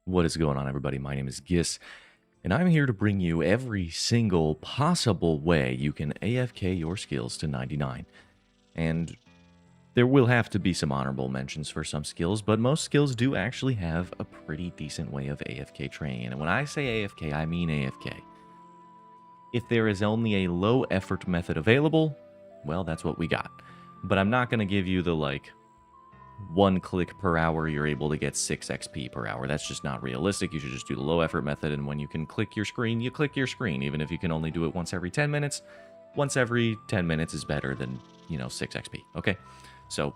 What is going on, everybody? My name is Gis, and I'm here to bring you every single possible way you can AFK your skills to 99. And there will have to be some honorable mentions for some skills, but most skills do actually have a pretty decent way of AFK training. And when I say AFK, I mean AFK. If there is only a low effort method available, well, that's what we got. But I'm not going to give you the, like, 1 click per hour, you're able to get 6 XP per hour. That's just not realistic. You should just do the low effort method, and when you can click your screen, you click your screen. Even if you can only do it once every 10 minutes, once every 10 minutes is better than, 6 XP, okay? So,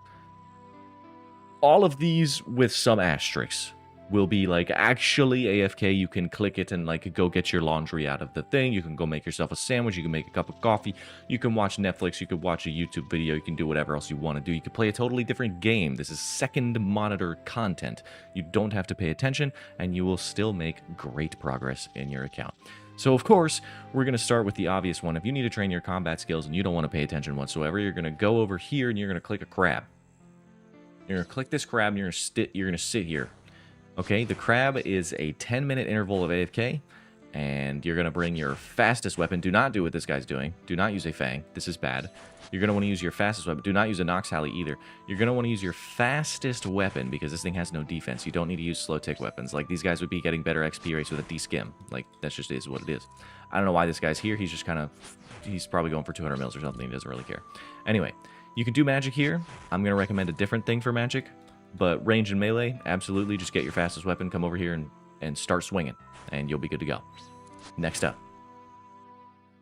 all of these with some asterisks will be like, actually AFK, you can click it and like go get your laundry out of the thing, you can go make yourself a sandwich, you can make a cup of coffee, you can watch Netflix, you could watch a YouTube video, you can do whatever else you want to do, you can play a totally different game. This is second monitor content. You don't have to pay attention, and you will still make great progress in your account. So of course, we're going to start with the obvious one. If you need to train your combat skills and you don't want to pay attention whatsoever, you're going to go over here and you're going to click a crab. You're going to click this crab and you're going to sit here. Okay, the crab is a 10-minute interval of AFK, and you're going to bring your fastest weapon. Do not do what this guy's doing. Do not use a fang. This is bad. You're going to want to use your fastest weapon. Do not use a Nox Halley either. You're going to want to use your fastest weapon because this thing has no defense. You don't need to use slow tick weapons. Like, these guys would be getting better XP rates with a D-skim. Like, that just is what it is. I don't know why this guy's here. He's just kind of... He's probably going for 200 mils or something. He doesn't really care. Anyway, you can do magic here. I'm going to recommend a different thing for magic. But range and melee, absolutely. Just get your fastest weapon, come over here, and start swinging, and you'll be good to go. Next up.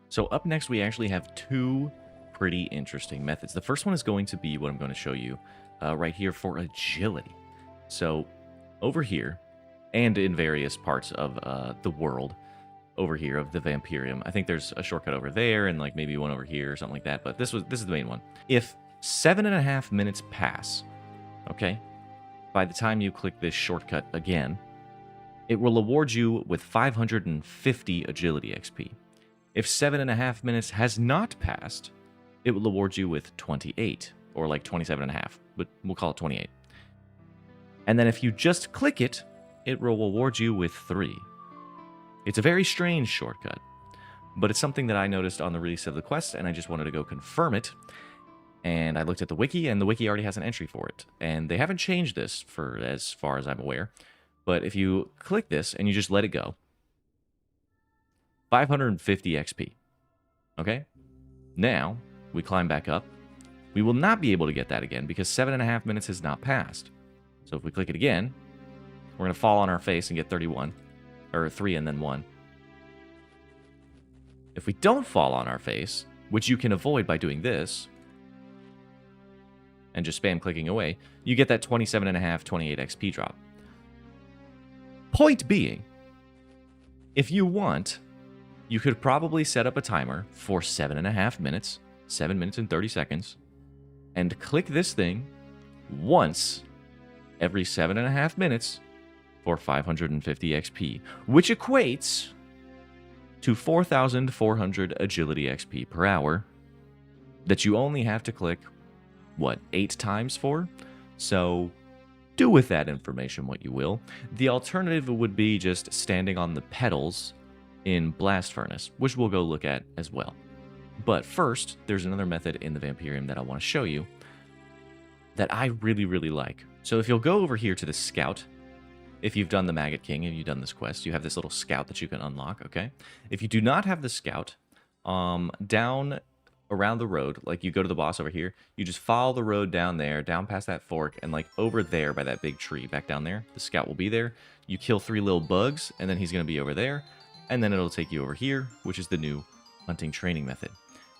So up next, we actually have two pretty interesting methods. The first one is going to be what I'm going to show you right here for agility. So over here, and in various parts of the world, over here of the Vampirium, I think there's a shortcut over there, and like maybe one over here or something like that, but this is the main one. If 7.5 minutes pass, okay, by the time you click this shortcut again, it will award you with 550 agility XP. If 7.5 minutes has not passed, it will award you with 28, or like 27.5, but we'll call it 28. And then if you just click it, it will award you with 3. It's a very strange shortcut, but it's something that I noticed on the release of the quest, and I just wanted to go confirm it. And I looked at the wiki, and the wiki already has an entry for it. And they haven't changed this for as far as I'm aware. But if you click this and you just let it go, 550 XP. Okay? Now, we climb back up. We will not be able to get that again because 7.5 minutes has not passed. So if we click it again, we're going to fall on our face and get 31. Or 3 and then 1. If we don't fall on our face, which you can avoid by doing this, and just spam clicking away, you get that 27.5, 28 XP drop. Point being, if you want, you could probably set up a timer for 7.5 minutes, 7 minutes and 30 seconds, and click this thing once every 7.5 minutes for 550 XP, which equates to 4,400 agility XP per hour that you only have to click 8 times for? So do with that information what you will. The alternative would be just standing on the pedals in Blast Furnace, which we'll go look at as well. But first, there's another method in the Vampirium that I want to show you that I really, really like. So if you'll go over here to the Scout, if you've done the Maggot King and you've done this quest, you have this little Scout that you can unlock, okay? If you do not have the Scout, down around the road, like you go to the boss over here, you just follow the road down there, down past that fork, and like over there by that big tree, back down there, the Scout will be there. You kill 3 little bugs, and then he's going to be over there, and then it'll take you over here, which is the new hunting training method.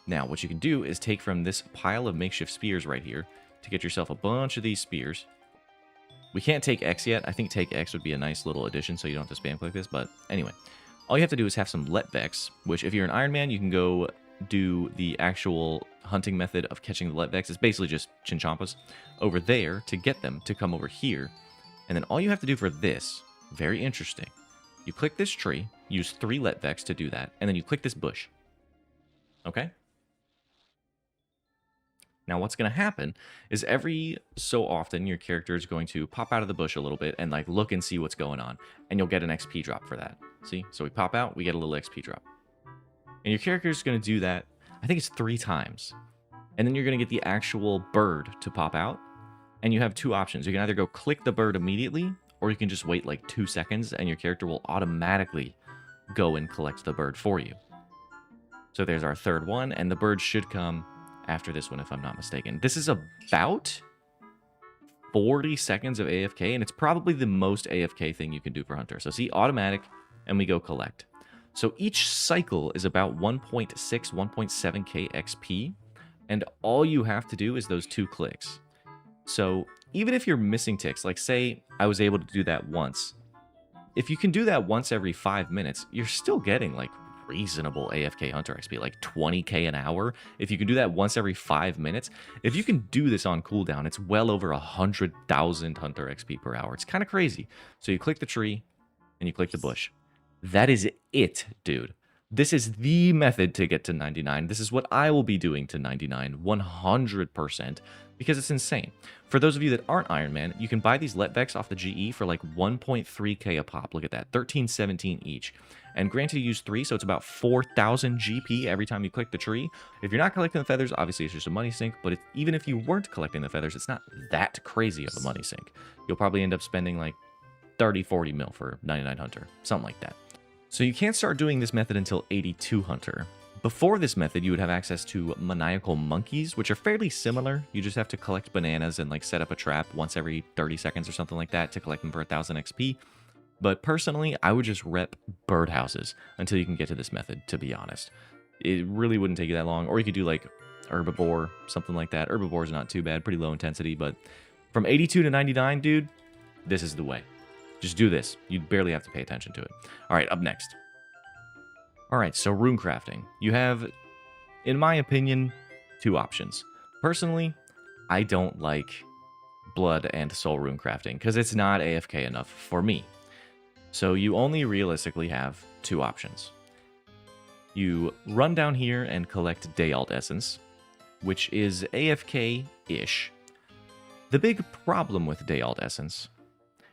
Now, what you can do is take from this pile of makeshift spears right here to get yourself a bunch of these spears. We can't take X yet. I think take X would be a nice little addition, so you don't have to spam click this, but anyway. All you have to do is have some Letvex, which if you're an Iron Man, you can go do the actual hunting method of catching the Letvex. It's basically just Chinchompas over there to get them to come over here. And then all you have to do for this, very interesting, you click this tree, use 3 Letvex to do that, and then you click this bush. Okay? Now, what's going to happen is every so often your character is going to pop out of the bush a little bit and like look and see what's going on, and you'll get an XP drop for that. See? So we pop out, we get a little XP drop. And your character is going to do that, I think it's 3 times. And then you're going to get the actual bird to pop out, and you have 2 options. You can either go click the bird immediately, or you can just wait like 2 seconds, and your character will automatically go and collect the bird for you. So there's our 3rd one, and the bird should come after this one, if I'm not mistaken. This is about 40 seconds of AFK, and it's probably the most AFK thing you can do for Hunter. So see, automatic, and we go collect. So each cycle is about 1.6, 1.7k XP, and all you have to do is those 2 clicks. So even if you're missing ticks, like say I was able to do that once, if you can do that once every 5 minutes, you're still getting like reasonable AFK Hunter XP, like 20k an hour. If you can do that once every 5 minutes, if you can do this on cooldown, it's well over 100,000 Hunter XP per hour. It's kind of crazy. So you click the tree and you click the bush. That is it, dude. This is the method to get to 99. This is what I will be doing to 99, 100%, because it's insane. For those of you that aren't Iron Man, you can buy these Letvex off the GE for like 1.3k a pop. Look at that, 13.17 each. And granted, you use 3, so it's about 4,000 GP every time you click the tree. If you're not collecting the feathers, obviously it's just a money sink, but even if you weren't collecting the feathers, it's not that crazy of a money sink. You'll probably end up spending like 30, 40 mil for 99 Hunter, something like that. So you can't start doing this method until 82 Hunter. Before this method, you would have access to maniacal monkeys, which are fairly similar. You just have to collect bananas and like set up a trap once every 30 seconds or something like that to collect them for 1,000 XP. But personally, I would just rep birdhouses until you can get to this method, to be honest. It really wouldn't take you that long. Or you could do like Herbivore, something like that. Herbivore is not too bad, pretty low intensity, but from 82 to 99, dude, this is the way. Just do this. You barely have to pay attention to it. All right, up next. All right, so runecrafting. You have, in my opinion, 2 options. Personally, I don't like blood and soul runecrafting because it's not AFK enough for me. So you only realistically have 2 options. You run down here and collect Day Alt Essence, which is AFK-ish. The big problem with Day Alt Essence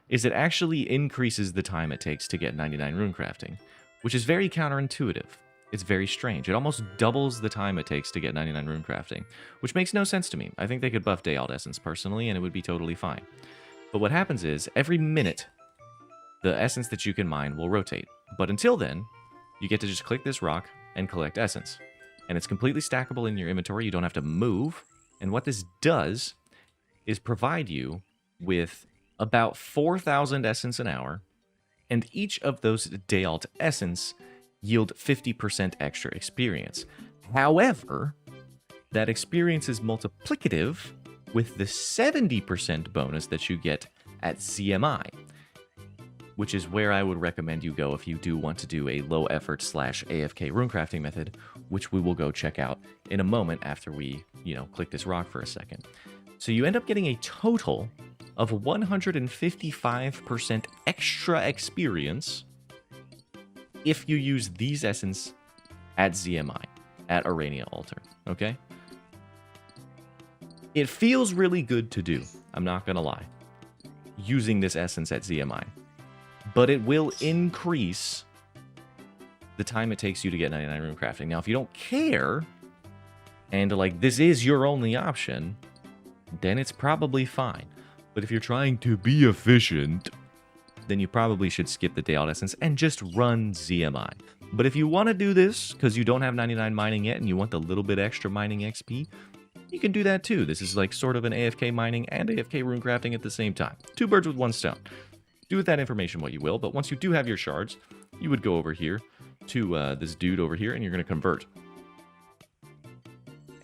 is it actually increases the time it takes to get 99 runecrafting, which is very counterintuitive. It's very strange. It almost doubles the time it takes to get 99 runecrafting, which makes no sense to me. I think they could buff Day Alt Essence personally, and it would be totally fine. But what happens is, every minute, the essence that you can mine will rotate. But until then, you get to just click this rock and collect essence. And it's completely stackable in your inventory. You don't have to move. And what this does is provide you with about 4,000 essence an hour, and each of those Day Alt Essence yield 50% extra experience. However, that experience is multiplicative with the 70% bonus that you get at ZMI, which is where I would recommend you go if you do want to do a low effort / AFK runecrafting method, which we will go check out in a moment after we, click this rock for a second. So you end up getting a total of 155% extra experience if you use these essence at ZMI, at Arania Altar, okay? It feels really good to do, I'm not gonna lie, using this essence at ZMI, but it will increase the time it takes you to get 99 runecrafting. Now, if you don't care, and this is your only option, then it's probably fine. But if you're trying to be efficient, then you probably should skip the Day Alt Essence and just run ZMI. But if you want to do this because you don't have 99 mining yet and you want the little bit extra mining XP, you can do that too. This is sort of an AFK mining and AFK runecrafting at the same time. 2 birds with 1 stone. Do with that information what you will, but once you do have your shards, you would go over here to this dude over here and you're going to convert.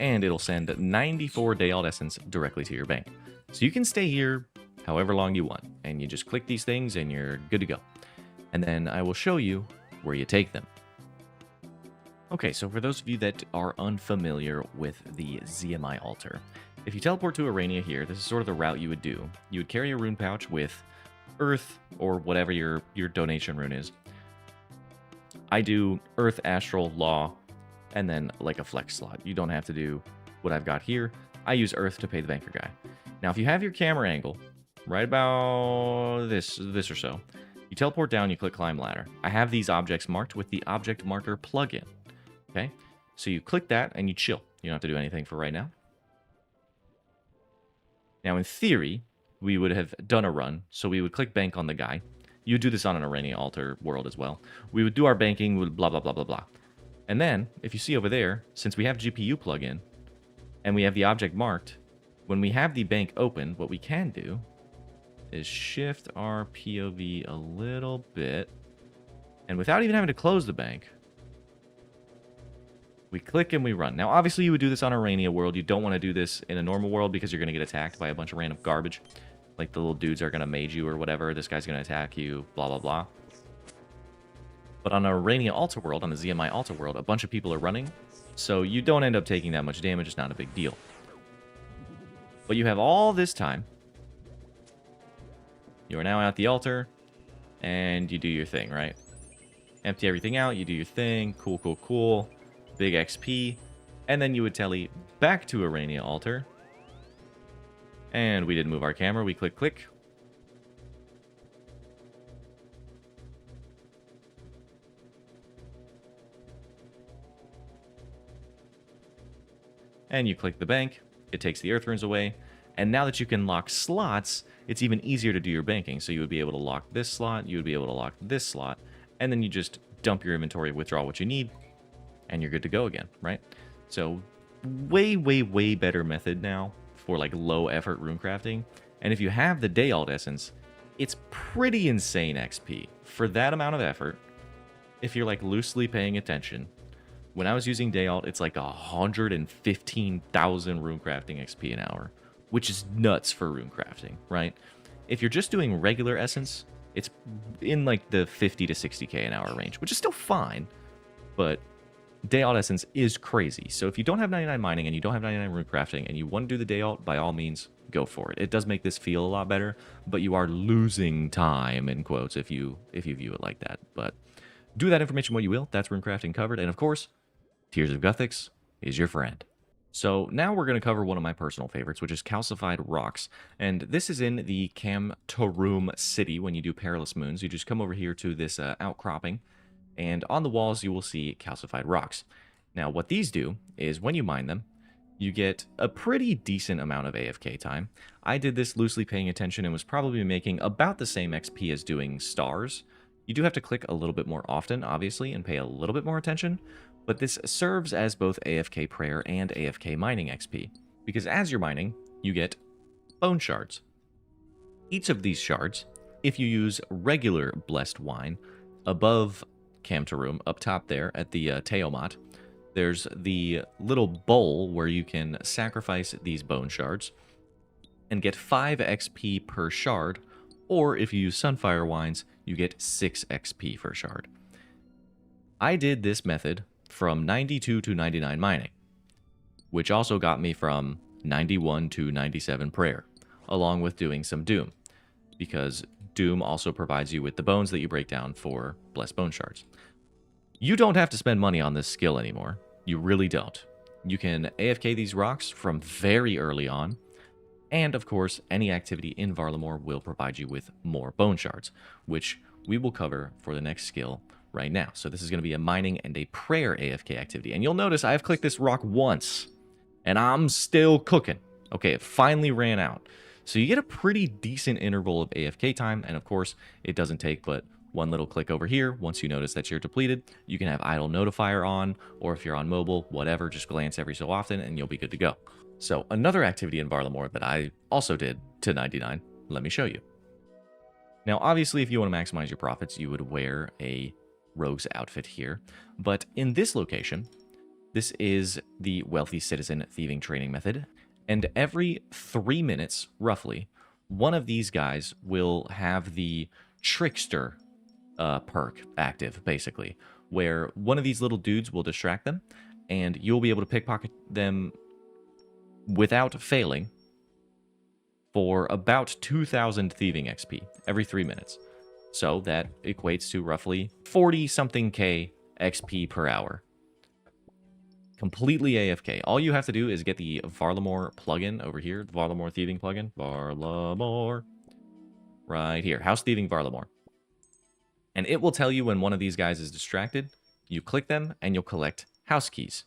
And it'll send 94 Day Alt Essence directly to your bank. So you can stay here however long you want, and you just click these things and you're good to go. And then I will show you where you take them. Okay, so for those of you that are unfamiliar with the ZMI altar, if you teleport to Arania here, this is sort of the route you would do. You would carry a rune pouch with Earth or whatever your donation rune is. I do Earth, Astral, Law, and then a flex slot. You don't have to do what I've got here. I use earth to pay the banker guy. Now, if you have your camera angle right about this or so, you teleport down, you click climb ladder. I have these objects marked with the object marker plugin. Okay? So you click that and you chill. You don't have to do anything for right now. Now, in theory, we would have done a run, so we would click bank on the guy. You would do this on an Arania Altar world as well. We would do our banking with blah, blah, blah, blah, blah. And then, if you see over there, since we have GPU plugin, and we have the object marked, when we have the bank open, what we can do is shift our POV a little bit, and without even having to close the bank, we click and we run. Now, obviously, you would do this on Arania world. You don't want to do this in a normal world because you're going to get attacked by a bunch of random garbage. Like the little dudes are going to mage you or whatever. This guy's going to attack you, blah, blah, blah. But on a Arania Altar world, on the ZMI Altar world, a bunch of people are running. So you don't end up taking that much damage. It's not a big deal. But you have all this time. You are now at the altar. And you do your thing, right? Empty everything out. You do your thing. Cool, cool, cool. Big XP, and then you would tele back to Arania Altar. And we didn't move our camera. We click. And you click the bank. It takes the earth runes away. And now that you can lock slots, it's even easier to do your banking. So you would be able to lock this slot. You would be able to lock this slot. And then you just dump your inventory, withdraw what you need, and you're good to go again, right? So way, way, way better method now for like low effort rune crafting. And if you have the day alt essence, it's pretty insane XP for that amount of effort. If you're like loosely paying attention, when I was using day alt, it's like 115,000 rune crafting XP an hour, which is nuts for rune crafting, right? If you're just doing regular essence, it's in like the 50 to 60k an hour range, which is still fine, but day alt essence is crazy. So if you don't have 99 mining and you don't have 99 rune crafting and you want to do the day alt, by all means, go for it. It does make this feel a lot better, but you are losing time, in quotes, if you view it like that. But do that information what you will. That's rune crafting covered. And of course, Tears of Guthix is your friend. So now we're going to cover one of my personal favorites, which is calcified rocks. And this is in the Camtorum city. When you do Perilous Moons, you just come over here to this outcropping. And on the walls, you will see calcified rocks. Now, what these do is when you mine them, you get a pretty decent amount of AFK time. I did this loosely paying attention and was probably making about the same XP as doing stars. You do have to click a little bit more often, obviously, and pay a little bit more attention. But this serves as both AFK prayer and AFK mining XP. Because as you're mining, you get bone shards. Each of these shards, if you use regular blessed wine, above Camtorum, up top there at the Teomat, there's the little bowl where you can sacrifice these bone shards and get 5 XP per shard, or if you use Sunfire wines, you get 6 XP per shard. I did this method from 92 to 99 mining, which also got me from 91 to 97 prayer, along with doing some Doom, because Doom also provides you with the bones that you break down for Blessed Bone Shards. You don't have to spend money on this skill anymore. You really don't. You can AFK these rocks from very early on, and of course, any activity in Varlamore will provide you with more bone shards, which we will cover for the next skill right now. So this is going to be a mining and a prayer AFK activity. And you'll notice I've clicked this rock once, and I'm still cooking. Okay, it finally ran out. So you get a pretty decent interval of AFK time, and of course, it doesn't take but one little click over here. Once you notice that you're depleted, you can have idle notifier on, or if you're on mobile, whatever, just glance every so often and you'll be good to go. So another activity in Varlamore that I also did to 99, let me show you. Now, obviously, if you want to maximize your profits, you would wear a rogue's outfit here. But in this location, this is the Wealthy Citizen Thieving Training Method. And every 3 minutes, roughly, one of these guys will have the Trickster perk active, basically, where one of these little dudes will distract them, and you'll be able to pickpocket them without failing for about 2,000 thieving XP every 3 minutes. So that equates to roughly 40-something K XP per hour. completely AFK. All you have to do is get the Varlamore plugin over here, the Varlamore Thieving plugin. Varlamore. Right here. House Thieving Varlamore. And it will tell you when one of these guys is distracted. You click them, and you'll collect house keys.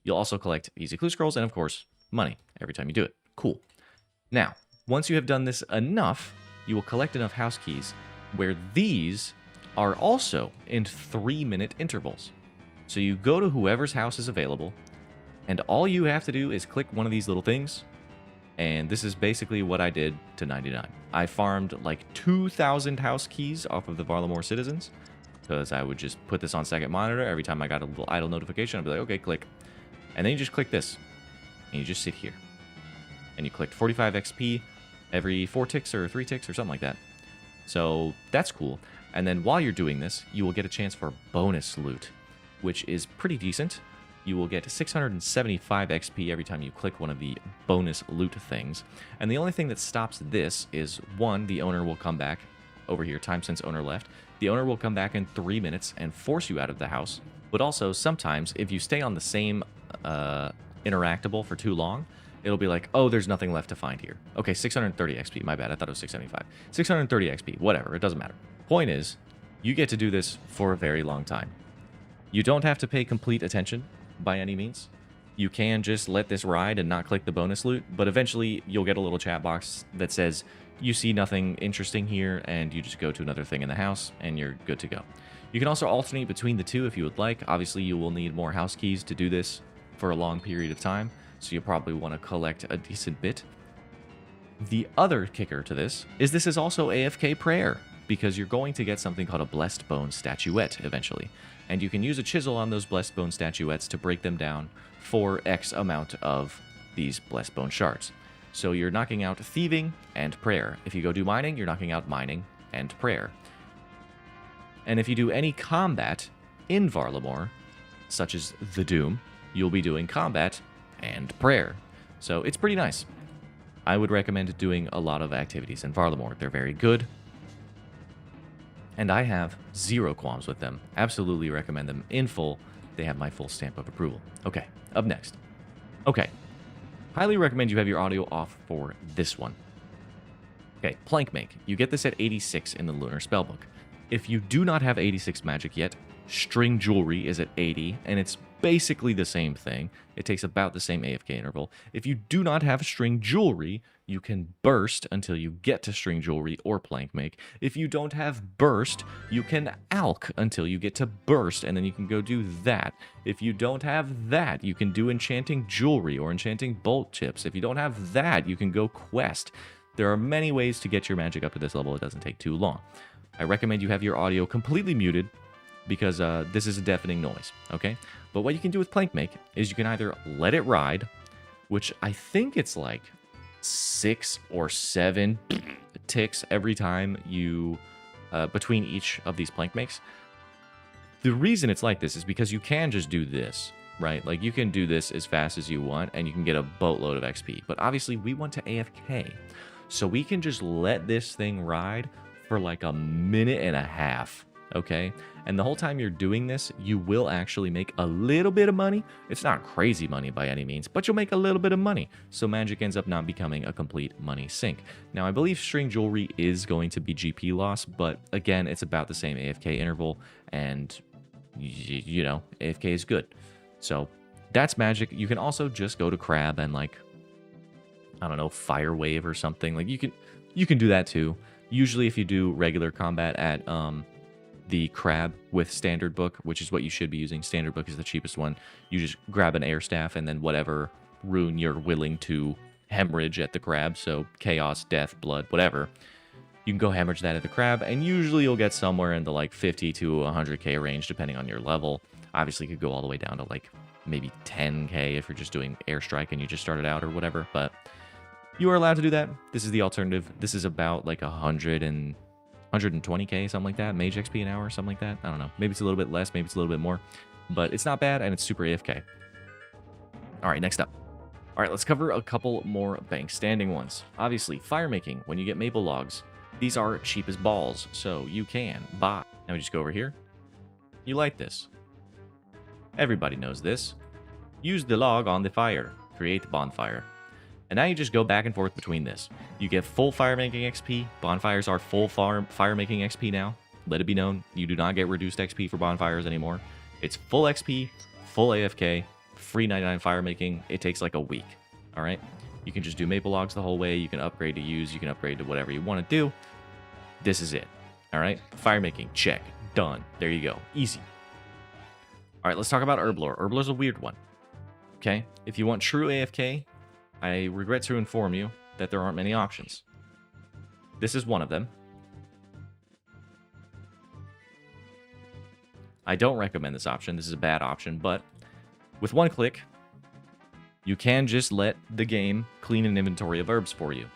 You'll also collect easy clue scrolls and, of course, money every time you do it. Cool. Now, once you have done this enough, you will collect enough house keys where these are also in 3-minute intervals. So you go to whoever's house is available, and all you have to do is click one of these little things, and this is basically what I did to 99. I farmed like 2,000 house keys off of the Varlamore citizens, because I would just put this on second monitor. Every time I got a little idle notification, I'd be like, okay, click. And then you just click this, and you just sit here. And you collect 45 XP every 4 ticks or 3 ticks or something like that. So that's cool. And then while you're doing this, you will get a chance for bonus loot, which is pretty decent. You will get 675 XP every time you click one of the bonus loot things. And the only thing that stops this is, one, the owner will come back over here, time since owner left. The owner will come back in 3 minutes and force you out of the house. But also, sometimes, if you stay on the same interactable for too long, it'll be like, oh, there's nothing left to find here. Okay, 630 XP. My bad. I thought it was 675. 630 XP. Whatever. It doesn't matter. Point is, you get to do this for a very long time. You don't have to pay complete attention by any means. You can just let this ride and not click the bonus loot, but eventually you'll get a little chat box that says, you see nothing interesting here, and you just go to another thing in the house, and you're good to go. You can also alternate between the two if you would like. Obviously, you will need more house keys to do this for a long period of time, so you'll probably want to collect a decent bit. The other kicker to this is also AFK prayer, because you're going to get something called a Blessed Bone Statuette eventually. And you can use a chisel on those Blessed Bone Statuettes to break them down for X amount of these Blessed Bone Shards. So you're knocking out Thieving and Prayer. If you go do Mining, you're knocking out Mining and Prayer. And if you do any combat in Varlamore, such as the Doom, you'll be doing Combat and Prayer. So it's pretty nice. I would recommend doing a lot of activities in Varlamore. They're very good. And I have zero qualms with them. Absolutely recommend them in full. They have my full stamp of approval. Okay, up next. Okay, highly recommend you have your audio off for this one. Okay, Plank Make. You get this at 86 in the Lunar Spellbook. If you do not have 86 magic yet, String Jewelry is at 80, and it's basically the same thing. It takes about the same AFK interval. If you do not have String Jewelry, you can burst until you get to String Jewelry or Plank Make. If you don't have burst, you can alch until you get to burst, and then you can go do that. If you don't have that, you can do Enchanting Jewelry or Enchanting Bolt Chips. If you don't have that, you can go quest. There are many ways to get your magic up to this level. It doesn't take too long. I recommend you have your audio completely muted, because this is a deafening noise, okay? But what you can do with Plank Make is you can either let it ride, which I think it's like 6 or 7 ticks every time you, between each of these Plank Makes. The reason it's like this is because you can just do this, right? Like, you can do this as fast as you want, and you can get a boatload of XP. But obviously, we want to AFK. So we can just let this thing ride for like a minute and a half. Okay, and the whole time you're doing this, you will actually make a little bit of money. It's not crazy money by any means, but you'll make a little bit of money. So magic ends up not becoming a complete money sink. Now, I believe String Jewelry is going to be GP loss, but again, it's about the same AFK interval, and you know, AFK is good. So that's magic. You can also just go to Crab and, like, I don't know, Fire Wave or something. Like, you can do that too. Usually, if you do regular combat at the Crab with Standard Book, which is what you should be using. Standard Book is the cheapest one. You just grab an Air Staff and then whatever rune you're willing to hemorrhage at the Crab, so Chaos, Death, Blood, whatever. You can go hemorrhage that at the Crab, and usually you'll get somewhere in the like 50 to 100k range, depending on your level. Obviously, you could go all the way down to like maybe 10k if you're just doing Airstrike and you just started out or whatever, but you are allowed to do that. This is the alternative. This is about like 120k, something like that. Mage XP an hour, something like that. I don't know. Maybe it's a little bit less, maybe it's a little bit more. But it's not bad, and it's super AFK. All right, next up. All right, let's cover a couple more bank standing ones. Obviously, Firemaking, when you get maple logs, these are cheap as balls, so you can buy. Now we just go over here. You light this. Everybody knows this. Use the log on the fire. Create the bonfire. And now you just go back and forth between this. You get full firemaking XP. Bonfires are full firemaking XP now. Let it be known, you do not get reduced XP for bonfires anymore. It's full XP, full AFK, free 99 firemaking. It takes like a week. All right? You can just do maple logs the whole way. You can upgrade to use. You can upgrade to whatever you want to do. This is it. All right? Firemaking, check. Done. There you go. Easy. All right, let's talk about Herblore. Herblore's a weird one. Okay? If you want true AFK, I regret to inform you that there aren't many options. This is one of them. I don't recommend this option. This is a bad option, but with one click, you can just let the game clean an inventory of herbs for you.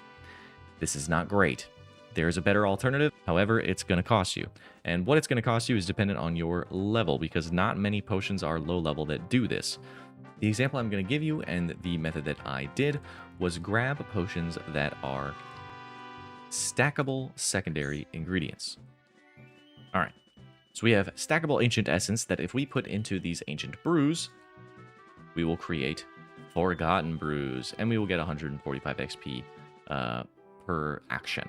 This is not great. There's a better alternative. However, it's going to cost you. And what it's going to cost you is dependent on your level, because not many potions are low level that do this. The example I'm going to give you and the method that I did was grab potions that are stackable secondary ingredients. All right. So we have stackable ancient essence that if we put into these ancient brews, we will create forgotten brews, and we will get 145 XP per action.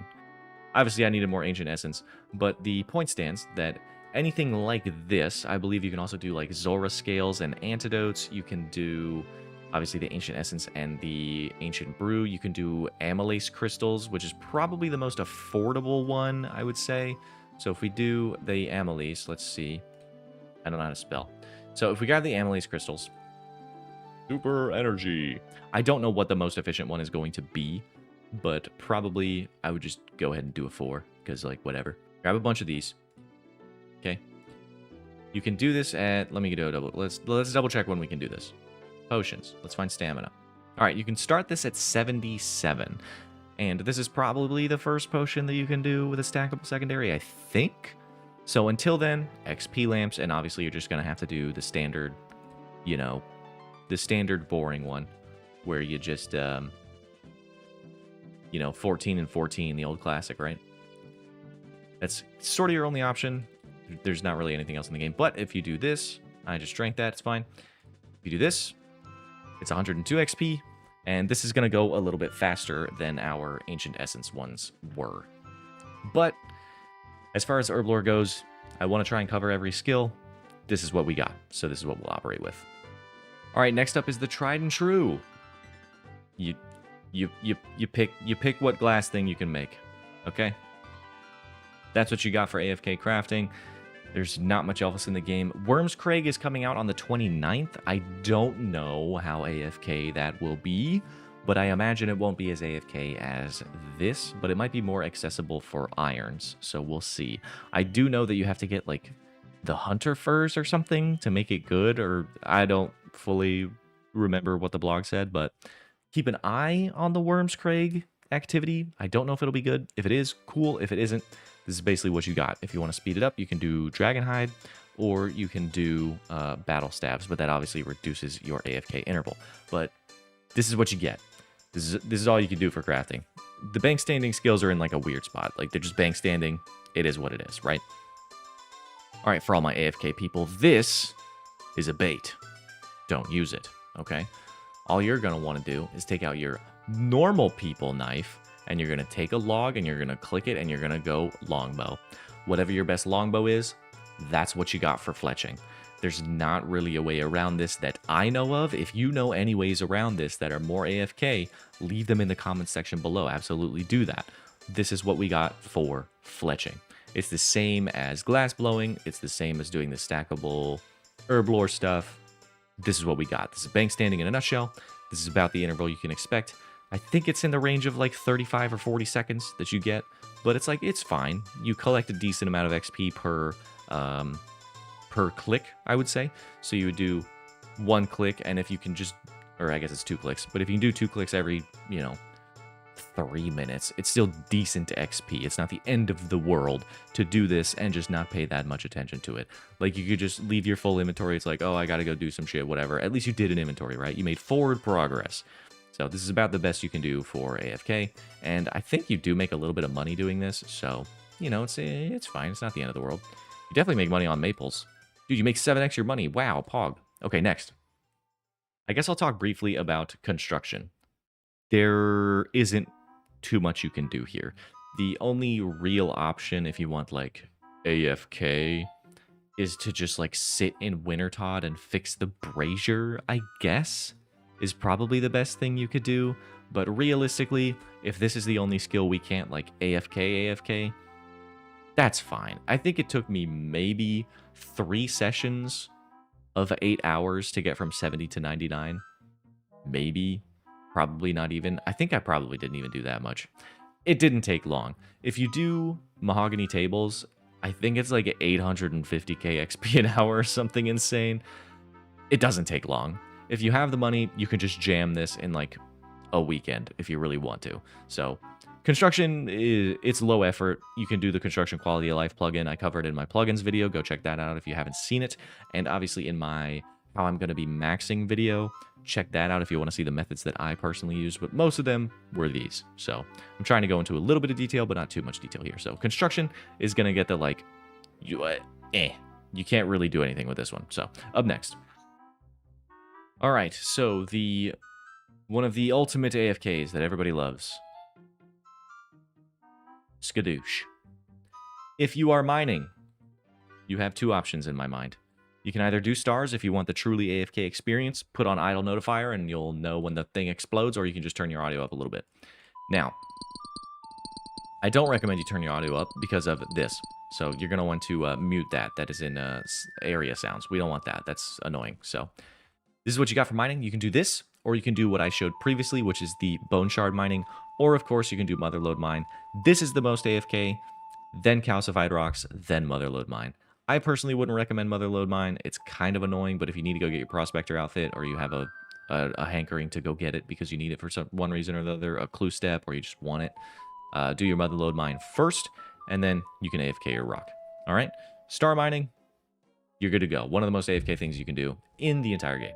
Obviously, I needed more ancient essence, but the point stands that anything like this, I believe you can also do like Zora scales and antidotes. You can do, obviously, the ancient essence and the ancient brew. You can do amylase crystals, which is probably the most affordable one, I would say. So if we do the amylase, let's see. I don't know how to spell. So if we grab the amylase crystals, super energy. I don't know what the most efficient one is going to be, but probably I would just go ahead and do a 4, because like whatever. Grab a bunch of these. Okay. You can do this at, let me do a double. Let's double check when we can do this. Potions. Let's find stamina. All right, you can start this at 77. And this is probably the first potion that you can do with a stackable secondary, I think. So until then, XP lamps, and obviously you're just going to have to do the standard, you know, the standard boring one, where you just, you know, 14 and 14, the old classic, right? That's sort of your only option. There's not really anything else in the game. But if you do this, I just drank that, it's fine. If you do this, it's 102 XP. And this is going to go a little bit faster than our Ancient Essence ones were. But as far as Herblore goes, I want to try and cover every skill. This is what we got, so this is what we'll operate with. All right, next up is the tried and true. You pick what glass thing you can make, okay? That's what you got for AFK crafting. There's not much else in the game. Worm's Crag is coming out on the 29th. I don't know how AFK that will be, but I imagine it won't be as AFK as this, but it might be more accessible for irons, so we'll see. I do know that you have to get, like, the Hunter Furs or something to make it good, or I don't fully remember what the blog said, but keep an eye on the Worm's Crag activity. I don't know if it'll be good. If it is, cool. If it isn't, this is basically what you got. If you want to speed it up, you can do Dragonhide, or you can do Battle Stabs, but that obviously reduces your AFK interval. But this is what you get. This is all you can do for crafting. The bank standing skills are in like a weird spot. Like they're just bank standing. It is what it is, right? All right, for all my AFK people, this is a bait. Don't use it, okay? All you're going to want to do is take out your normal people knife, and you're going to take a log, and you're going to click it, and you're going to go longbow. Whatever your best longbow is, that's what you got for fletching. There's not really a way around this that I know of. If you know any ways around this that are more AFK, leave them in the comments section below. Absolutely do that. This is what we got for fletching. It's the same as glass blowing. It's the same as doing the stackable herblore stuff. This is what we got. This is bank standing in a nutshell. This is about the interval you can expect. I think it's in the range of like 35 or 40 seconds that you get, but it's like, it's fine. You collect a decent amount of XP per click, I would say. So you would do 1 click, and if you can just, or I guess it's 2 clicks, but if you can do 2 clicks every, you know, 3 minutes, it's still decent XP. It's not the end of the world to do this and just not pay that much attention to it. Like, you could just leave your full inventory. It's like, oh, I gotta go do some shit, whatever. At least you did an inventory, right? You made forward progress. So this is about the best you can do for AFK, and I think you do make a little bit of money doing this, so, you know, it's fine. It's not the end of the world. You definitely make money on maples. Dude, you make 7x your money. Wow, pog. Okay, next. I guess I'll talk briefly about construction. There isn't too much you can do here. The only real option if you want like AFK is to just like sit in Wintertod and fix the brazier, I guess, is probably the best thing you could do. But realistically, if this is the only skill we can't like AFK, that's fine. I think it took me maybe 3 sessions of 8 hours to get from 70 to 99. Maybe. Probably not even. I think I probably didn't even do that much. It didn't take long. If you do mahogany tables, I think it's like 850k XP an hour or something insane. It doesn't take long. If you have the money, you can just jam this in like a weekend if you really want to. So construction, it's low effort. You can do the construction quality of life plugin. I covered in my plugins video. Go check that out if you haven't seen it. And obviously in my how I'm going to be maxing video, check that out if you want to see the methods that I personally use. But most of them were these. So I'm trying to go into a little bit of detail, but not too much detail here. So construction is going to get the like, you can't really do anything with this one. So up next. All right, so one of the ultimate AFKs that everybody loves. Skadoosh. If you are mining, you have 2 options in my mind. You can either do stars if you want the truly AFK experience, put on idle notifier and you'll know when the thing explodes, or you can just turn your audio up a little bit. Now, I don't recommend you turn your audio up because of this. So you're going to want to mute that. That is in area sounds. We don't want that. That's annoying. So this is what you got for mining. You can do this, or you can do what I showed previously, which is the bone shard mining, or of course you can do motherlode mine. This is the most AFK, then calcified rocks, then motherlode mine. I personally wouldn't recommend motherlode mine. It's kind of annoying, but if you need to go get your prospector outfit, or you have a hankering to go get it because you need it for one reason or the other, a clue step, or you just want it, do your motherlode mine first, and then you can AFK your rock. All right? Star mining, you're good to go. One of the most AFK things you can do in the entire game.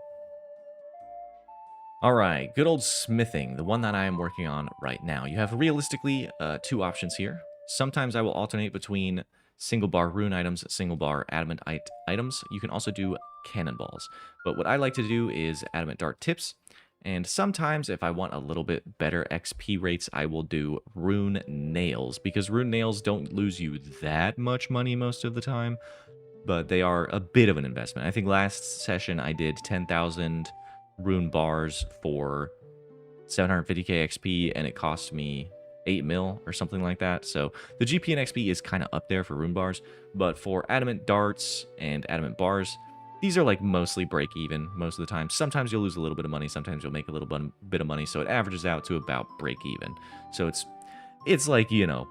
All right, good old smithing, the one that I am working on right now. You have realistically 2 options here. Sometimes I will alternate between single bar rune items, single bar adamantite items. You can also do cannonballs. But what I like to do is adamant dart tips. And sometimes if I want a little bit better XP rates, I will do rune nails, because rune nails don't lose you that much money most of the time, but they are a bit of an investment. I think last session I did 10,000 rune bars for 750k XP, and it cost me 8 mil or something like that. So the GP and XP is kind of up there for rune bars, but for adamant darts and adamant bars, these are like mostly break even most of the time. Sometimes you'll lose a little bit of money, sometimes you'll make a little bit of money, so it averages out to about break even. So it's like, you know,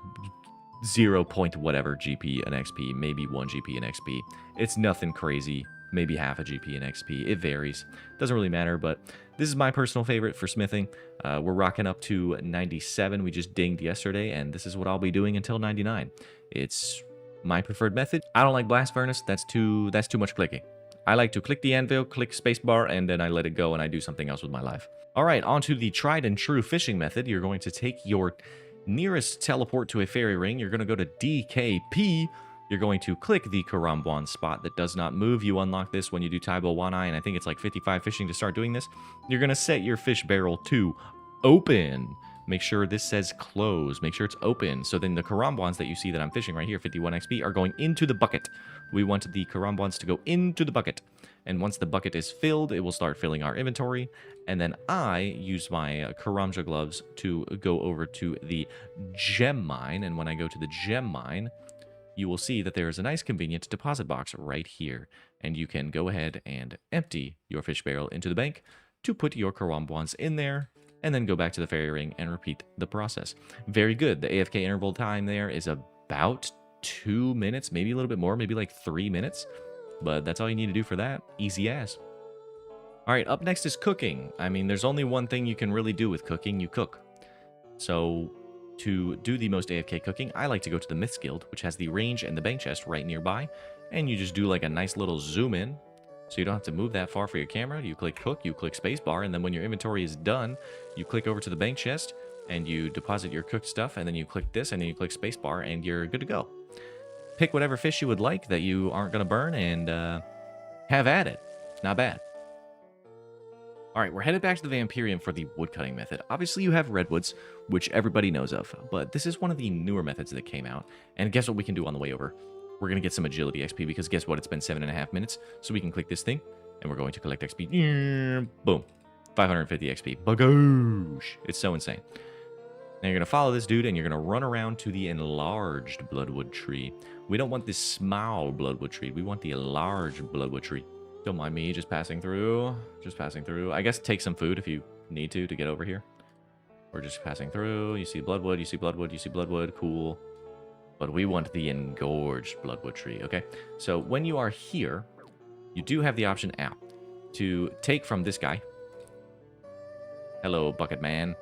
0 point whatever GP and XP, maybe 1 GP and XP. It's nothing crazy, maybe half a GP and XP. It varies. Doesn't really matter, but this is my personal favorite for smithing. We're rocking up to 97. We just dinged yesterday, and this is what I'll be doing until 99. It's my preferred method. I don't like blast furnace. That's too much clicking. I like to click the anvil, click spacebar, and then I let it go and I do something else with my life. All right, on to the tried and true fishing method. You're going to take your nearest teleport to a fairy ring. You're going to go to DKP. You're going to click the Karambwan spot that does not move. You unlock this when you do Taibo 1-Eye, and I think it's like 55 fishing to start doing this. You're going to set your fish barrel to open. Make sure this says close. Make sure it's open. So then the Karambwans that you see that I'm fishing right here, 51 XP, are going into the bucket. We want the Karambwans to go into the bucket. And once the bucket is filled, it will start filling our inventory. And then I use my Karamja gloves to go over to the gem mine. And when I go to the gem mine, you will see that there is a nice convenient deposit box right here. And you can go ahead and empty your fish barrel into the bank to put your Karambwans in there, and then go back to the fairy ring and repeat the process. Very good. The AFK interval time there is about 2 minutes, maybe a little bit more, maybe like 3 minutes. But that's all you need to do for that. Easy as. All right, up next is cooking. I mean, there's only one thing you can really do with cooking. You cook. So to do the most AFK cooking, I like to go to the Myths Guild, which has the range and the bank chest right nearby. And you just do like a nice little zoom in. So you don't have to move that far for your camera. You click cook, you click spacebar, and then when your inventory is done, you click over to the bank chest and you deposit your cooked stuff, and then you click this and then you click spacebar and you're good to go. Pick whatever fish you would like that you aren't going to burn and have at it. Not bad. All right, we're headed back to the Vampirium for the woodcutting method. Obviously, you have redwoods, which everybody knows of, but this is one of the newer methods that came out. And guess what we can do on the way over? We're going to get some agility XP because guess what? It's been 7.5 minutes, so we can click this thing, and we're going to collect XP. Boom. 550 XP. Bagoosh. It's so insane. Now you're going to follow this dude, and you're going to run around to the enlarged bloodwood tree. We don't want this small bloodwood tree. We want the enlarged bloodwood tree. Don't mind me just passing through. Just passing through. I guess take some food if you need to get over here. Or just passing through. You see bloodwood, you see bloodwood, you see bloodwood. Cool. But we want the engorged bloodwood tree, okay? So when you are here, you do have the option out to take from this guy. Hello, bucket man.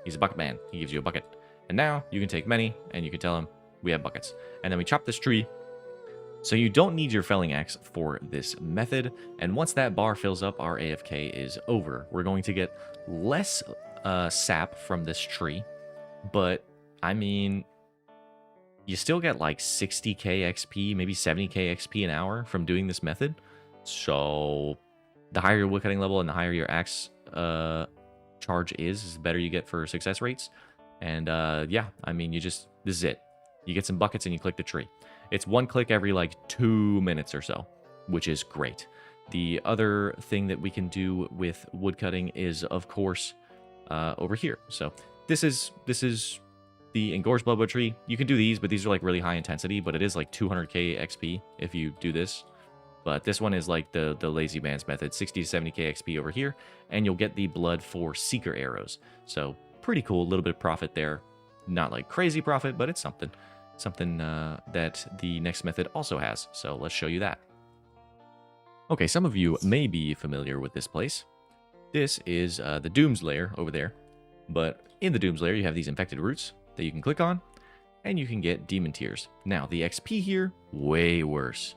He's a bucket man. He gives you a bucket. And now you can take many, and you can tell him we have buckets. And then we chop this tree. So you don't need your felling axe for this method. And once that bar fills up, our AFK is over. We're going to get less sap from this tree. But, I mean, you still get like 60k XP, maybe 70k XP an hour from doing this method. So the higher your woodcutting level and the higher your axe charge is the better you get for success rates. And yeah, I mean, this is it. You get some buckets and you click the tree. It's one click every like 2 minutes or so, which is great. The other thing that we can do with woodcutting is, of course, over here. So this is the engorged bloodwood tree. You can do these, but these are like really high intensity, but it is like 200k XP if you do this. But this one is like the lazy man's method, 60 to 70k XP over here, and you'll get the blood for seeker arrows. So pretty cool, a little bit of profit there. Not like crazy profit, but it's something. Something that the next method also has. So let's show you that. Okay, some of you may be familiar with this place. This is the Doom's Lair over there. But in the Doom's Lair, you have these infected roots that you can click on, and you can get demon tears. Now, the XP here, way worse.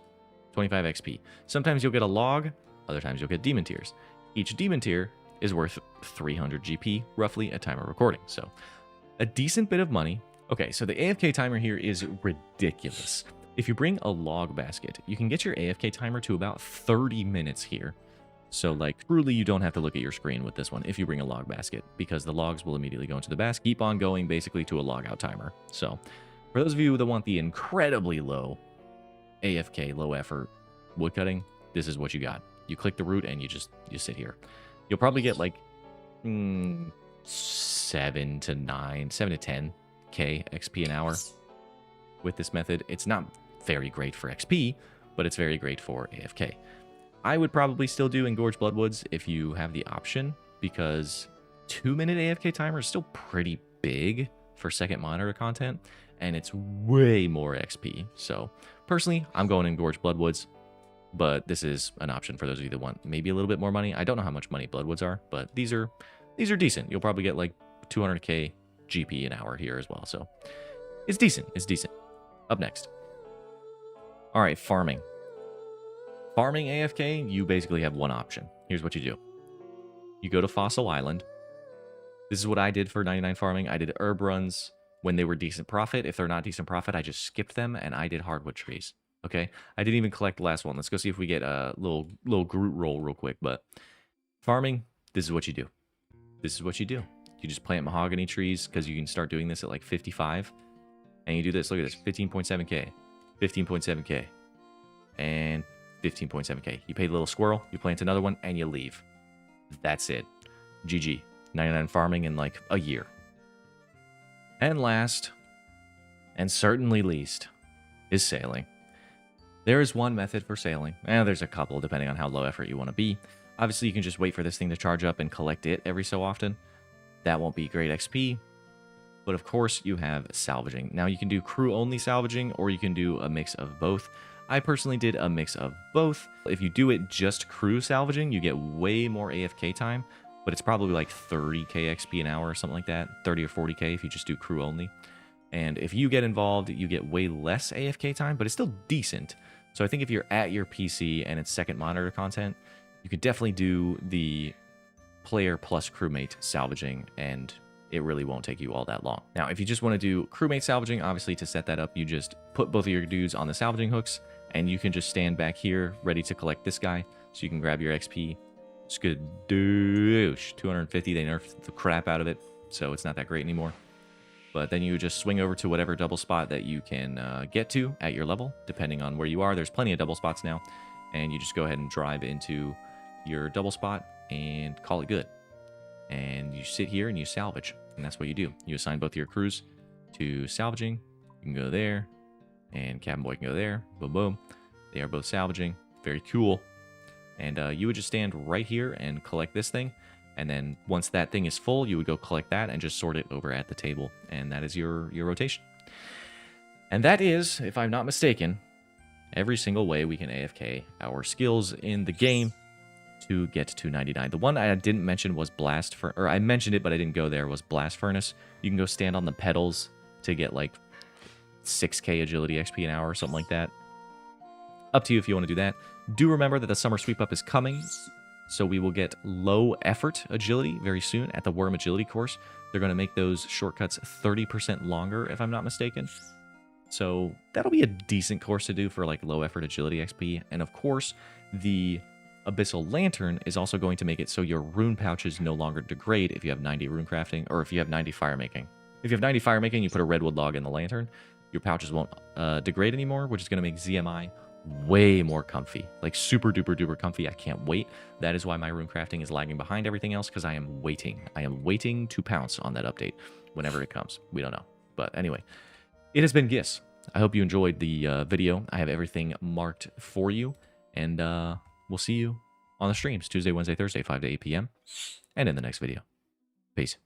25 XP. Sometimes you'll get a log, other times you'll get demon tears. Each demon tier is worth 300 GP, roughly, at time of recording. So, a decent bit of money. Okay, so the AFK timer here is ridiculous. If you bring a log basket, you can get your AFK timer to about 30 minutes here. So, like, truly you don't have to look at your screen with this one if you bring a log basket, because the logs will immediately go into the basket, keep on going basically to a log out timer. So, for those of you that want the incredibly low AFK, low effort woodcutting, this is what you got. You click the root and you sit here. You'll probably get like 7 to 10k XP an hour with this method. It's not very great for XP, but it's very great for AFK. I would probably still do engorged bloodwoods if you have the option, because 2-minute AFK timer is still pretty big for second monitor content, and it's way more XP. So personally, I'm going engorged bloodwoods, but this is an option for those of you that want maybe a little bit more money. I don't know how much money bloodwoods are, but these are decent. You'll probably get like 200k GP an hour here as well. So it's decent. It's decent. Up next. All right, farming. Farming AFK, you basically have one option. Here's what you do. You go to Fossil Island. This is what I did for 99 farming. I did herb runs when they were decent profit. If they're not decent profit, I just skipped them, and I did hardwood trees. Okay? I didn't even collect the last one. Let's go see if we get a little Groot roll real quick. But farming, this is what you do. This is what you do. You just plant mahogany trees, because you can start doing this at like 55. And you do this. Look at this. 15.7k. 15.7k. And 15.7k. You pay the little squirrel, you plant another one, and you leave. That's it. GG. 99 farming in like a year. And last, and certainly least, is sailing. There is one method for sailing, and there's a couple depending on how low effort you want to be. Obviously, you can just wait for this thing to charge up and collect it every so often. That won't be great XP. But of course, you have salvaging. Now, you can do crew-only salvaging, or you can do a mix of both. I personally did a mix of both. If you do it just crew salvaging, you get way more AFK time, but it's probably like 30k XP an hour or something like that, 30 or 40k if you just do crew only. And if you get involved, you get way less AFK time, but it's still decent. So I think if you're at your PC and it's second monitor content, you could definitely do the player plus crewmate salvaging, and it really won't take you all that long. Now, if you just want to do crewmate salvaging, obviously to set that up, you just put both of your dudes on the salvaging hooks, and you can just stand back here ready to collect this guy. So you can grab your XP. Skadoosh. 250, they nerfed the crap out of it, so it's not that great anymore. But then you just swing over to whatever double spot that you can get to at your level, depending on where you are. There's plenty of double spots now. And you just go ahead and drive into your double spot and call it good. And you sit here and you salvage. And that's what you do. You assign both of your crews to salvaging. You can go there. And Cabin Boy can go there. Boom, boom. They are both salvaging. Very cool. And you would just stand right here and collect this thing. And then once that thing is full, you would go collect that and just sort it over at the table. And that is your rotation. And that is, if I'm not mistaken, every single way we can AFK our skills in the game to get to 99. The one I didn't mention was Blast Furnace, or I mentioned it, but I didn't go there, was Blast Furnace. You can go stand on the pedals to get like 6k agility XP an hour or something like that. Up to you if you want to do that. Do remember that the summer sweep up is coming, so we will get low effort agility very soon at the Worm Agility course. They're going to make those shortcuts 30% longer, if I'm not mistaken. So that'll be a decent course to do for like low effort agility XP. And of course, the Abyssal Lantern is also going to make it so your rune pouches no longer degrade if you have 90 rune crafting or if you have 90 firemaking. If you have 90 firemaking, you put a redwood log in the lantern, your pouches won't degrade anymore, which is going to make ZMI way more comfy, like super duper duper comfy. I can't wait. That is why my rune crafting is lagging behind everything else, because I am waiting. I am waiting to pounce on that update whenever it comes. We don't know. But anyway, it has been Gis. I hope you enjoyed the video. I have everything marked for you, and we'll see you on the streams Tuesday, Wednesday, Thursday, 5 to 8 p.m. and in the next video. Peace.